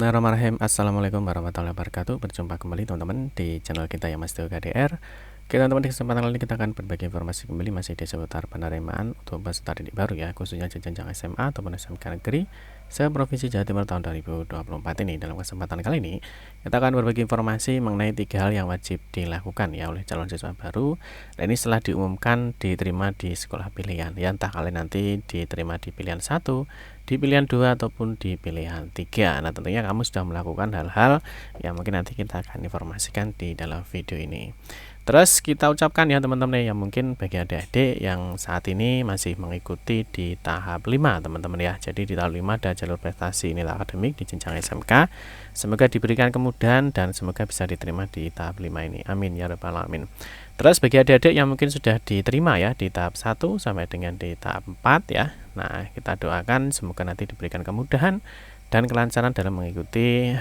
Bismillahirrahmanirrahim. Assalamualaikum warahmatullahi wabarakatuh. Berjumpa kembali teman-teman di channel kita ya Mas Teo KDR. Oke teman-teman, di kesempatan kali ini kita akan berbagi informasi kembali masih di seputar penerimaan untuk peserta didik baru ya, khususnya jenjang SMA ataupun SMK negeri se-Provinsi Jawa Timur tahun 2024 ini. Dalam kesempatan kali ini kita akan berbagi informasi mengenai 3 hal yang wajib dilakukan ya oleh calon siswa baru. Dan ini setelah diumumkan diterima di sekolah pilihan ya, entah kalian nanti diterima di pilihan 1, di pilihan 2 ataupun di pilihan 3. Nah, tentunya kamu sudah melakukan hal-hal yang mungkin nanti kita akan informasikan di dalam video ini. Terus kita ucapkan ya teman-teman yang mungkin bagi adik-adik yang saat ini masih mengikuti di tahap 5 teman-teman ya. Jadi di tahap 5 ada jalur prestasi nilai akademik di jenjang SMK. Semoga diberikan kemudahan dan semoga bisa diterima di tahap 5 ini. Amin ya rabbal alamin. Terus bagi adik-adik yang mungkin sudah diterima ya di tahap 1 sampai dengan di tahap 4 ya. Nah, kita doakan semoga nanti diberikan kemudahan dan kelancaran dalam mengikuti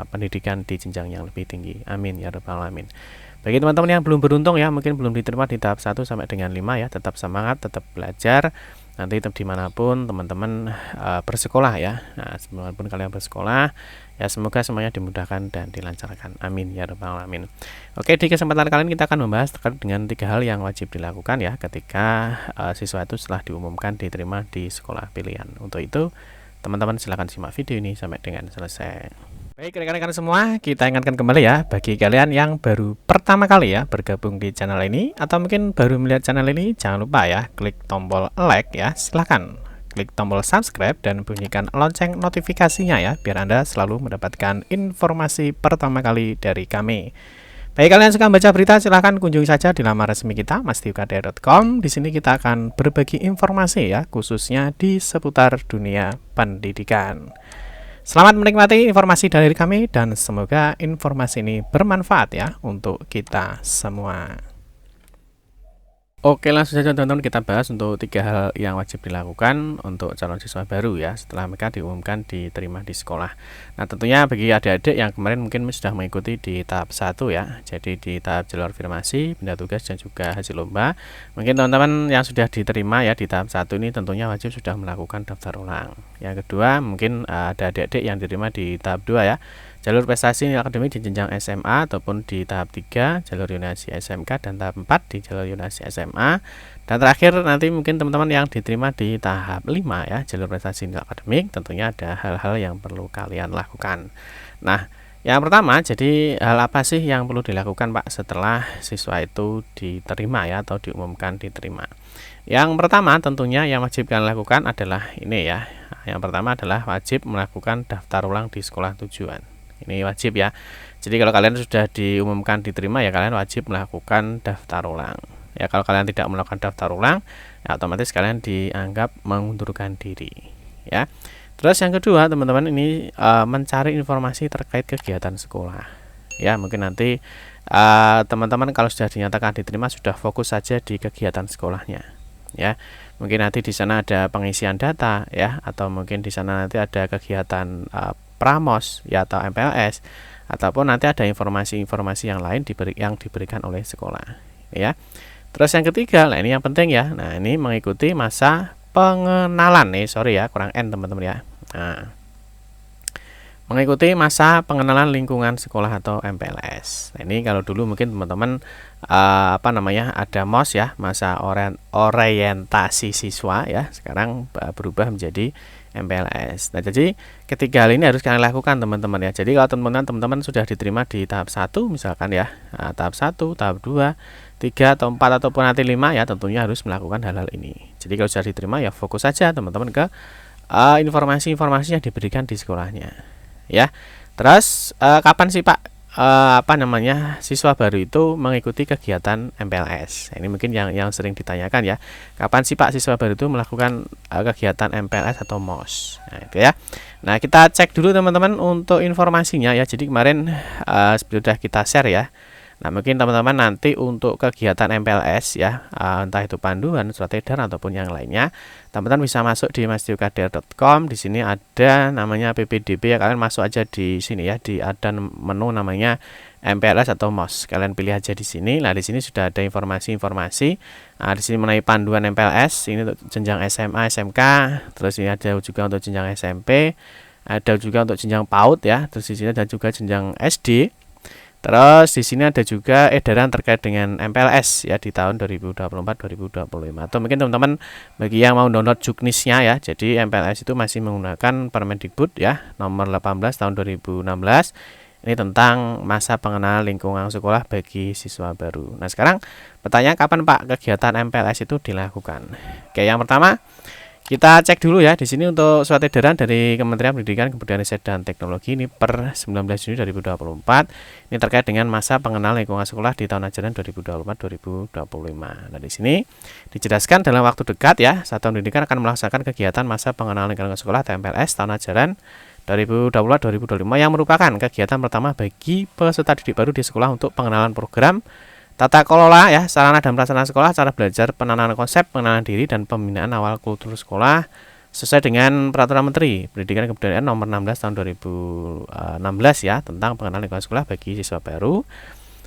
pendidikan di jenjang yang lebih tinggi. Amin ya rabbal alamin. Bagi teman-teman yang belum beruntung ya, mungkin belum diterima di tahap 1 sampai dengan 5 ya, tetap semangat, tetap belajar. Nanti tetap dimanapun teman-teman bersekolah ya. Nah, dimanapun kalian bersekolah ya, semoga semuanya dimudahkan dan dilancarkan. Amin ya rabbal alamin. Oke, di kesempatan kali ini kita akan membahas terkait dengan 3 hal yang wajib dilakukan ya ketika siswa itu setelah diumumkan diterima di sekolah pilihan. Untuk itu teman-teman silahkan simak video ini sampai dengan selesai. Baik rekan-rekan semua, kita ingatkan kembali ya bagi kalian yang baru pertama kali ya bergabung di channel ini atau mungkin baru melihat channel ini, jangan lupa ya klik tombol like ya, silahkan klik tombol subscribe dan bunyikan lonceng notifikasinya ya, biar Anda selalu mendapatkan informasi pertama kali dari kami. Bagi kalian yang suka baca berita, silahkan kunjungi saja di laman resmi kita mastiukdr.com. Di sini kita akan berbagi informasi ya, khususnya di seputar dunia pendidikan. Selamat menikmati informasi dari kami dan semoga informasi ini bermanfaat ya untuk kita semua. Oke, langsung saja teman-teman kita bahas untuk 3 hal yang wajib dilakukan untuk calon siswa baru ya setelah mereka diumumkan diterima di sekolah. Nah, tentunya bagi adik-adik yang kemarin mungkin sudah mengikuti di tahap 1 ya, jadi di tahap jalur afirmasi, benda tugas dan juga hasil lomba, mungkin teman-teman yang sudah diterima ya di tahap 1 ini tentunya wajib sudah melakukan daftar ulang. Yang kedua, mungkin ada adik-adik yang diterima di tahap 2 ya, jalur prestasi nilai akademik di jenjang SMA ataupun di tahap 3 jalur yunasi SMK dan tahap 4 di jalur yunasi SMA. Dan terakhir nanti mungkin teman-teman yang diterima di tahap 5 ya, jalur prestasi nilai akademik, tentunya ada hal-hal yang perlu kalian lakukan. Nah, yang pertama, jadi hal apa sih yang perlu dilakukan Pak setelah siswa itu diterima ya atau diumumkan diterima? Yang pertama tentunya yang wajib kalian lakukan adalah ini ya. Yang pertama adalah wajib melakukan daftar ulang di sekolah tujuan. Ini wajib ya. Jadi kalau kalian sudah diumumkan diterima ya, kalian wajib melakukan daftar ulang. Ya, kalau kalian tidak melakukan daftar ulang, ya otomatis kalian dianggap mengundurkan diri. Ya. Terus yang kedua, teman-teman ini mencari informasi terkait kegiatan sekolah. Ya, mungkin nanti teman-teman kalau sudah dinyatakan diterima sudah fokus saja di kegiatan sekolahnya. Ya, mungkin nanti di sana ada pengisian data ya, atau mungkin di sana nanti ada kegiatan Pramos ya atau MPLS, ataupun nanti ada informasi-informasi yang lain yang diberikan oleh sekolah ya. Terus yang ketiga, nah ini yang penting ya. Nah, ini mengikuti masa pengenalan nih, sorry ya kurang N teman-teman ya. Nah, mengikuti masa pengenalan lingkungan sekolah atau MPLS. Nah, ini kalau dulu mungkin teman-teman ada MOS ya, masa orientasi siswa ya, sekarang berubah menjadi MPLS. Nah, jadi ketiga hal ini harus kalian lakukan teman-teman ya. Jadi kalau teman-teman sudah diterima di tahap 1 misalkan ya, tahap 1, tahap 2, 3 atau 4 ataupun nanti 5 ya, tentunya harus melakukan hal-hal ini. Jadi kalau sudah diterima ya fokus saja teman-teman ke informasi-informasi yang diberikan di sekolahnya. Ya. Terus kapan sih Pak siswa baru itu mengikuti kegiatan MPLS? Ini mungkin yang sering ditanyakan ya. Kapan sih Pak siswa baru itu melakukan kegiatan MPLS atau MOS? Nah, itu ya. Nah, kita cek dulu teman-teman untuk informasinya ya. Jadi kemarin sudah kita share ya. Nah, mungkin teman-teman nanti untuk kegiatan MPLS ya, entah itu panduan, surat edaran ataupun yang lainnya, teman-teman bisa masuk di mastiukdr.com. Di sini ada namanya PPDB ya, kalian masuk aja di sini ya, ada menu namanya MPLS atau MOS. Kalian pilih aja di sini. Nah, di sini sudah ada informasi-informasi. Di sini mengenai panduan MPLS, ini untuk jenjang SMA, SMK, terus ini ada juga untuk jenjang SMP. ada juga untuk jenjang PAUD ya, terus di sini ada juga jenjang SD. Terus di sini ada juga edaran terkait dengan MPLS ya di tahun 2024-2025. Atau mungkin teman-teman bagi yang mau download juknisnya ya. Jadi MPLS itu masih menggunakan Permendikbud ya nomor 18 tahun 2016. Ini tentang masa pengenalan lingkungan sekolah bagi siswa baru. Nah, sekarang pertanyaan kapan Pak kegiatan MPLS itu dilakukan? Oke, yang pertama kita cek dulu ya di sini untuk surat edaran dari Kementerian Pendidikan, Kebudayaan Riset dan Teknologi ini per 19 Juni 2024. Ini terkait dengan masa pengenalan lingkungan sekolah di tahun ajaran 2024-2025. Nah, di sini dijelaskan dalam waktu dekat ya, Satuan Pendidikan akan melaksanakan kegiatan masa pengenalan lingkungan sekolah atau MPLS tahun ajaran 2024-2025 yang merupakan kegiatan pertama bagi peserta didik baru di sekolah untuk pengenalan program, tata kelola ya, sarana dan prasarana sekolah, cara belajar, penanaman konsep, pengenalan diri dan pembinaan awal kultur sekolah sesuai dengan Peraturan Menteri Pendidikan dan Kebudayaan nomor 16 tahun 2016 ya tentang pengenalan lingkungan sekolah bagi siswa baru.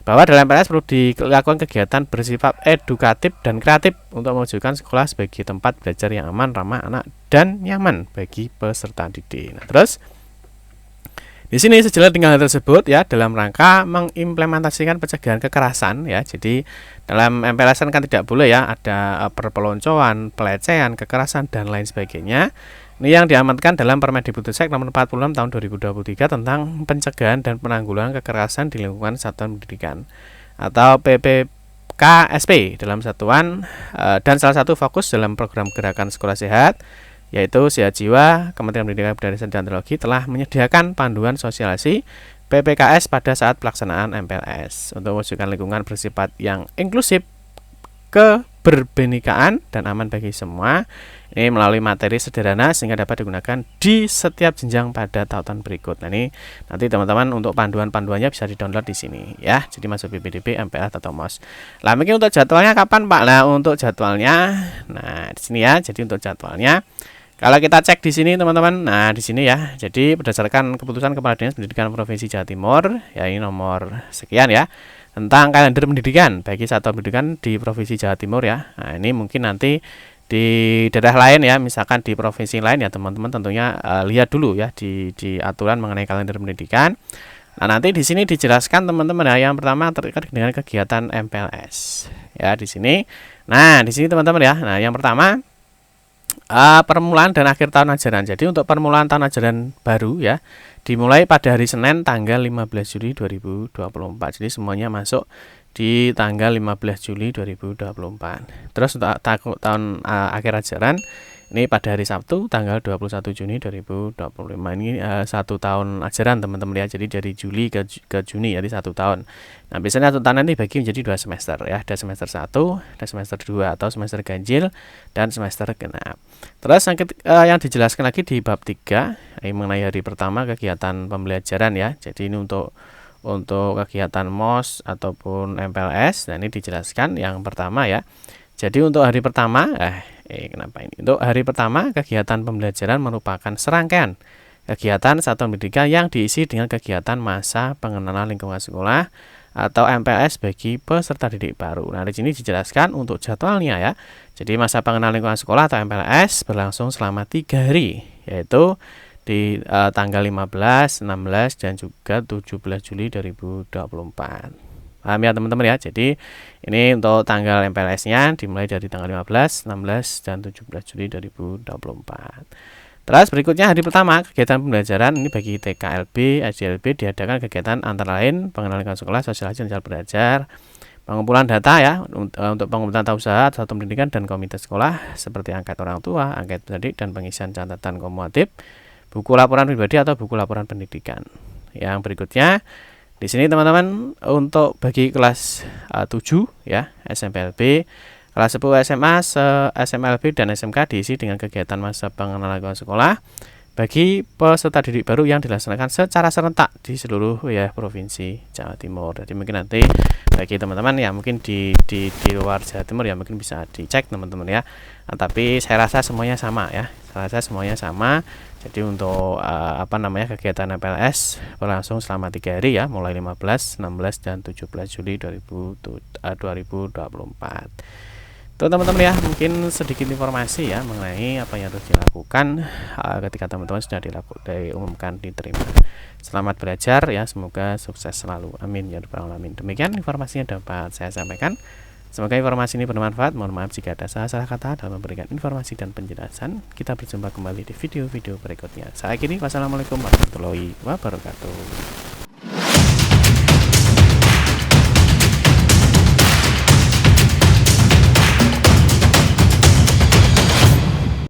Bahwa dalam MPLS perlu dilakukan kegiatan bersifat edukatif dan kreatif untuk mewujudkan sekolah sebagai tempat belajar yang aman, ramah anak dan nyaman bagi peserta didik. Nah, terus di sini sejelas dengan hal tersebut ya dalam rangka mengimplementasikan pencegahan kekerasan ya. Jadi dalam MPLS kan tidak boleh ya ada perpeloncoan, pelecehan, kekerasan dan lain sebagainya. Ini yang diamanatkan dalam Permendikbudristek nomor 46 tahun 2023 tentang pencegahan dan penanggulangan kekerasan di lingkungan satuan pendidikan atau PPKSP dalam satuan dan salah satu fokus dalam program gerakan sekolah sehat yaitu Sehat Jiwa. Kementerian Pendidikan, Kebudayaan Riset dan Teknologi telah menyediakan panduan sosialisasi PPKS pada saat pelaksanaan MPLS untuk mewujudkan lingkungan bersifat yang inklusif, keberbinekaan dan aman bagi semua. Ini melalui materi sederhana sehingga dapat digunakan di setiap jenjang pada tautan berikut. Nah, ini nanti teman-teman untuk panduan-panduannya bisa di-download di sini ya. Jadi masuk PPDB, MPLS atau MOS. Lah, mungkin untuk jadwalnya kapan Pak? Nah, untuk jadwalnya di sini ya. Jadi untuk jadwalnya kalau kita cek di sini teman-teman, nah di sini ya. Jadi berdasarkan keputusan Kepala Dinas Pendidikan Provinsi Jawa Timur, ya ini nomor sekian ya, tentang kalender pendidikan bagi satuan pendidikan di Provinsi Jawa Timur ya. Nah, ini mungkin nanti di daerah lain ya, misalkan di provinsi lain ya teman-teman tentunya lihat dulu ya di aturan mengenai kalender pendidikan. Nah, nanti di sini dijelaskan teman-teman ya, yang pertama terkait dengan kegiatan MPLS ya di sini. Nah, di sini teman-teman ya. Nah, yang pertama permulaan dan akhir tahun ajaran. Jadi untuk permulaan tahun ajaran baru ya dimulai pada hari Senin tanggal 15 Juli 2024. Jadi semuanya masuk di tanggal 15 Juli 2024. Terus untuk tahun akhir ajaran ini pada hari Sabtu tanggal 21 Juni 2025. Ini 1 tahun ajaran teman-teman ya. Jadi dari Juli ke Juni jadi 1 tahun. Nah, biasanya 1 tahun nanti bagi menjadi 2 semester ya. Ada semester 1 dan semester 2 atau semester ganjil dan semester genap. Terus yang dijelaskan lagi di bab 3 mengenai hari pertama kegiatan pembelajaran ya. Jadi ini untuk kegiatan MOS ataupun MPLS. Nah, ini dijelaskan yang pertama ya. Jadi untuk hari pertama kenapa ini? Untuk hari pertama kegiatan pembelajaran merupakan serangkaian kegiatan satuan pendidikan yang diisi dengan kegiatan masa pengenalan lingkungan sekolah atau MPLS bagi peserta didik baru. Nah, di sini dijelaskan untuk jadwalnya ya. Jadi masa pengenalan lingkungan sekolah atau MPLS berlangsung selama 3 hari, yaitu di tanggal 15, 16 dan juga 17 Juli 2024. Paham ya teman-teman ya. Jadi ini untuk tanggal MPLS-nya dimulai dari tanggal 15, 16 dan 17 Juli 2024. Terus berikutnya hari pertama kegiatan pembelajaran ini bagi TKLB, SDLB diadakan kegiatan antara lain pengenalan lingkungan sekolah, sosialisasi dan cara belajar, pengumpulan data ya untuk pengumpulan data usaha, satuan pendidikan dan komite sekolah seperti angkat orang tua, angkat pendidik dan pengisian catatan kumulatif, buku laporan pribadi atau buku laporan pendidikan. Yang berikutnya di sini teman-teman untuk bagi kelas 7 ya SMPLB, kelas 10 SMA, SMLB dan SMK diisi dengan kegiatan masa pengenalan lingkungan sekolah bagi peserta didik baru yang dilaksanakan secara serentak di seluruh ya provinsi Jawa Timur. Jadi mungkin nanti bagi teman-teman ya mungkin di luar Jawa Timur ya mungkin bisa dicek teman-teman ya. Nah, tapi saya rasa semuanya sama ya. Saya rasa semuanya sama. Jadi untuk kegiatan MPLS berlangsung selama 3 hari ya, mulai 15, 16 dan 17 Juli 2024. Tuh teman-teman ya, mungkin sedikit informasi ya mengenai apa yang harus dilakukan ketika teman-teman sudah diumumkan diterima. Selamat belajar ya, semoga sukses selalu. Amin ya rabbal alamin. Demikian informasinya dapat saya sampaikan. Semoga informasi ini bermanfaat. Mohon maaf jika ada salah-salah kata dalam memberikan informasi dan penjelasan. Kita berjumpa kembali di video-video berikutnya. Saya akhiri, wassalamualaikum warahmatullahi wabarakatuh.